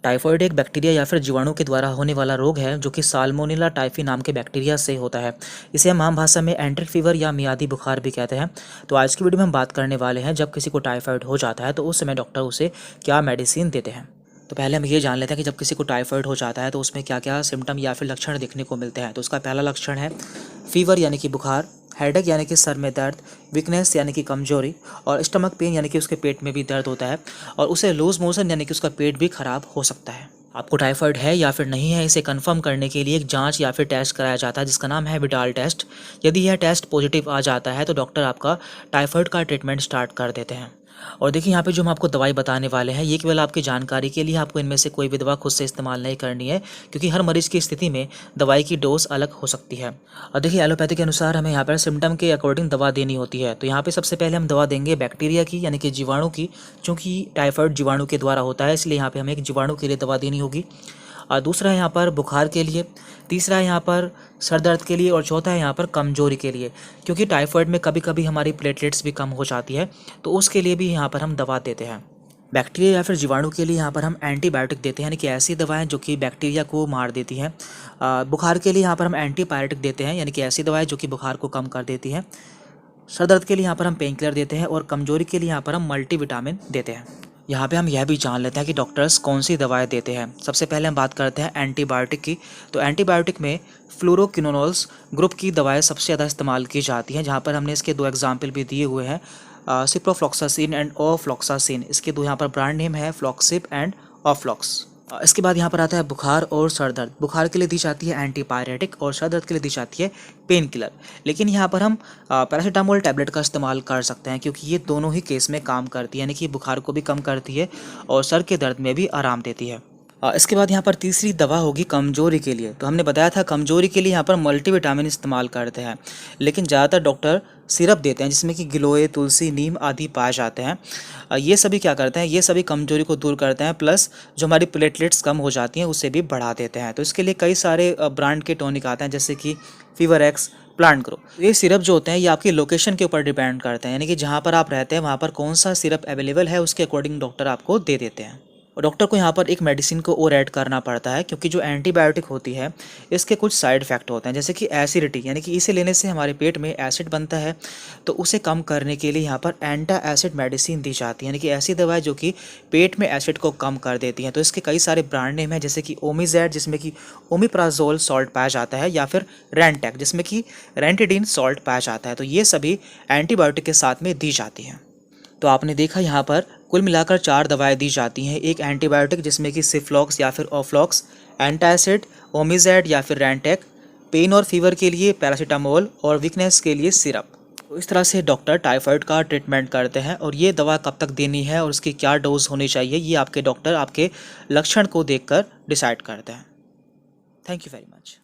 Typhoid एक bacteria या फिर जीवाणु के द्वारा होने वाला रोग है जो कि साल्मोनेला टाइफी नाम के बैक्टीरिया से होता है। इसे हम आम भाषा में एंट्रिक फीवर या मियादी बुखार भी कहते हैं। तो आज की वीडियो में हम बात करने वाले हैं जब किसी को टाइफॉइड हो जाता है तो उस समय डॉक्टर उसे क्या मेडिसिन देते हैं। तो पहले हम ये जान लेते हैं कि जब किसी को टाइफॉइड हो जाता है तो उसमें क्या क्या सिम्टम या फिर लक्षण देखने को मिलते हैं। तो उसका पहला लक्षण है फीवर यानी कि बुखार, हेडेक यानी कि सर में दर्द, वीकनेस यानी कि कमजोरी और स्टमक पेन यानी कि उसके पेट में भी दर्द होता है और उसे लूज मोशन यानी कि उसका पेट भी खराब हो सकता है। आपको टाइफॉइड है या फिर नहीं है इसे कंफर्म करने के लिए एक जांच या फिर टेस्ट कराया जाता है जिसका नाम है विडाल टेस्ट। यदि यह टेस्ट पॉजिटिव आ जाता है तो डॉक्टर आपका टाइफॉइड का ट्रीटमेंट स्टार्ट कर देते हैं। और देखिए यहाँ पे जो हम आपको दवाई बताने वाले हैं ये केवल आपकी जानकारी के लिए, आपको इनमें से कोई भी दवा खुद से इस्तेमाल नहीं करनी है क्योंकि हर मरीज की स्थिति में दवाई की डोज अलग हो सकती है। और देखिए एलोपैथी के अनुसार हमें यहाँ पर सिम्टम के अकॉर्डिंग दवा देनी होती है। तो यहाँ पे सबसे पहले हम दवा देंगे बैक्टीरिया की यानी कि जीवाणु की, क्योंकि टाइफॉइड जीवाणु के द्वारा होता है इसलिए यहाँ पे हमें एक जीवाणु के लिए दवा देनी होगी। और दूसरा है यहाँ पर बुखार के लिए, तीसरा है यहाँ पर सर दर्द के लिए और चौथा है यहाँ पर कमजोरी के लिए, क्योंकि टाइफॉइड में कभी कभी हमारी प्लेटलेट्स भी कम हो जाती है तो उसके लिए भी यहाँ पर हम दवा देते हैं। बैक्टीरिया या फिर जीवाणु के लिए यहाँ पर हम एंटीबायोटिक देते हैं यानी कि ऐसी दवाएं जो कि बैक्टीरिया को मार देती हैं। बुखार के लिए यहाँ पर हम एंटीपायरेटिक देते हैं यानी कि ऐसी दवाएं जो कि बुखार को कम कर देती हैं। सर दर्द के लिए यहाँ पर हम पेन किलर देते हैं और कमजोरी के लिए यहाँ पर हम मल्टीविटामिन देते हैं। यहाँ पे हम यह भी जान लेते हैं कि डॉक्टर्स कौन सी दवाएं देते हैं। सबसे पहले हम बात करते हैं एंटीबायोटिक की। तो एंटीबायोटिक में फ्लोरोक्विनोलोल्स ग्रुप की दवाएं सबसे ज़्यादा इस्तेमाल की जाती हैं, जहाँ पर हमने इसके दो एग्जाम्पल भी दिए हुए हैं, सिप्रोफ्लॉक्सासिन एंड ओफ्लॉक्सासिन। इसके दो यहाँ पर ब्रांड नेम है फ्लॉक्सिप एंड ऑफ्लॉक्स। इसके बाद यहाँ पर आता है बुखार और सर दर्द। बुखार के लिए दी जाती है एंटीपायरेटिक और सर दर्द के लिए दी जाती है पेन किलर। लेकिन यहाँ पर हम पैरासीटामोल टैबलेट का इस्तेमाल कर सकते हैं क्योंकि ये दोनों ही केस में काम करती है, यानी कि बुखार को भी कम करती है और सर के दर्द में भी आराम देती है। इसके बाद यहाँ पर तीसरी दवा होगी कमजोरी के लिए। तो हमने बताया था कमजोरी के लिए यहाँ पर मल्टीविटामिन इस्तेमाल करते हैं, लेकिन ज़्यादातर डॉक्टर सिरप देते हैं जिसमें कि गिलोय, तुलसी, नीम आदि पाए जाते हैं। ये सभी क्या करते हैं, ये सभी कमजोरी को दूर करते हैं, प्लस जो हमारी प्लेटलेट्स कम हो जाती हैं उसे भी बढ़ा देते हैं। तो इसके लिए कई सारे ब्रांड के टॉनिक आते हैं जैसे कि फीवर एक्स, प्लांट ग्रो। ये सिरप जो होते हैं ये आपकी लोकेशन के ऊपर डिपेंड करते हैं, यानी कि जहाँ पर आप रहते हैं वहाँ पर कौन सा सिरप अवेलेबल है उसके अकॉर्डिंग डॉक्टर आपको दे देते हैं। और डॉक्टर को यहाँ पर एक मेडिसिन को और ऐड करना पड़ता है क्योंकि जो एंटीबायोटिक होती है इसके कुछ साइड इफेक्ट होते हैं, जैसे कि एसिडिटी, यानी कि इसे लेने से हमारे पेट में एसिड बनता है तो उसे कम करने के लिए यहाँ पर एंटा एसिड मेडिसिन दी जाती है, यानी कि ऐसी दवाएं जो कि पेट में एसिड को कम कर देती हैं। तो इसके कई सारे ब्रांड नेम हैं जैसे कि ओमीजेड जिसमें कि ओमिप्राजोल सॉल्ट पाया जाता है, या फिर रेंटेक जिसमें कि रेंटिडिन सॉल्ट पाया जाता है। तो ये सभी एंटीबायोटिक के साथ में दी जाती हैं। तो आपने देखा यहाँ पर कुल मिलाकर 4 दवाएं दी जाती हैं। एक एंटीबायोटिक जिसमें कि सिफ्लॉक्स या फिर ऑफ्लॉक्स, एंटासिड, ओमीजेड या फिर रेंटेक, पेन और फीवर के लिए पैरासीटामोल और वीकनेस के लिए सिरप। तो इस तरह से डॉक्टर टाइफाइड का ट्रीटमेंट करते हैं और ये दवा कब तक देनी है और उसकी क्या डोज होनी चाहिए ये आपके डॉक्टर आपके लक्षण को देखकर डिसाइड करते हैं। Thank you very much.